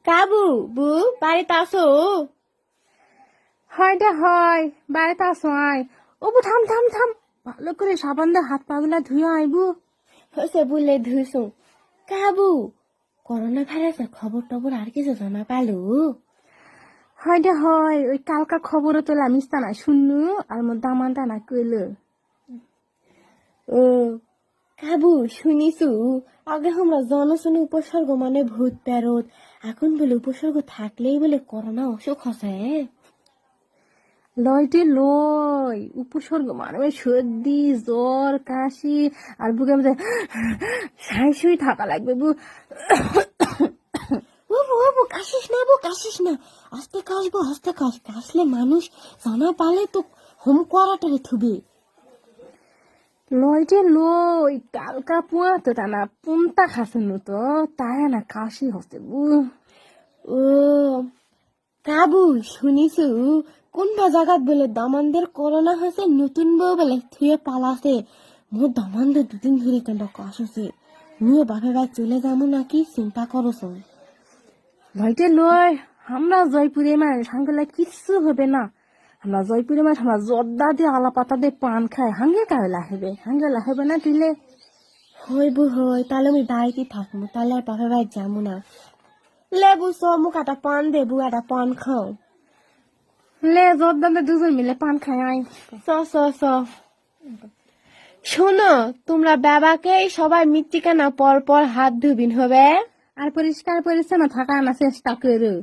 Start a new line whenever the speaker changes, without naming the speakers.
কাবু বু বাড়িতে আসো।
হয় দে হয় বাড়িতে আসো আয়। অবু থাম থাম থাম, ভালো করে সাবান দিয়ে হাত পা গুলা ধুয়ে আইবু।
হয়েছে বলে ধুইছো। কাবু করোনা ভাইরাসের খবর টবর আর কিছু জানা পালো?
হয় দে হয়, ওই কালকার খবরও তো লামিস তা না শুনলু, আর মোর দামান তা না কইল।
ও কাবু শুনিছু আগে আমরা জনশনে উপসর্গ মানে ভূত প্যারত, এখন বলে উপসর্গ থাকলেই বলে করোনা অসুখ হসে।
লয়টি লয় উপসর্গ মানে সর্দি জ্বর কাশি, আর বুকে মধ্যে সাই সুই থাকা লাগবে বু।
ও কাশিস না বউ কাশিস না, আস্তে কাশবো আস্তে কাশলে মানুষ জানা পালে তো হোম কোয়ারেন্টাইনে থুবে।
লয়টি লই কালকা পুয়া তো টানা পুনতা খাসুন তো তাই না কাশি হচ্ছে বু।
ও কাবু শুনিছু কোনটা জায়গাত বলে দামানদের করোনা হয়েছে, নতুন বউ বলে থুয়ে পালাছে। মোর দামানদের দুদিন ধরে কেন কাশ হচ্ছে, নিয়ে বাপে ভাই চলে যাবো নাকি চিন্তা করছ?
লয়টি লয় আমরা জয়পুরে মানে সাঙ্গলা কিচ্ছু হবে না। আমরা জয়পুরে মানে আমরা জর্দা দিয়ে আলা পাতা দিয়ে পান খাই, হাঙ্গে কাবেলা হেবে হাঙ্গেলা হেবে না দিলে।
হয় বু হয়, তাহলে আমি বাড়িতে থাকবো, তাহলে আর বাপে ভাই যাবো না। লেবু চ মুখ একটা পান দেবু, একটা পান খাও।
লে জর্দা দিয়ে দুজন মিলে পান খাই আই।
চ চ চ শোনো, তোমরা বাবাকে সবাই মৃত্তিকা না পর পর হাত ধুবিন হবে।
আর পরিষ্কার পরিচ্ছন্ন থাকা না চেষ্টা করো।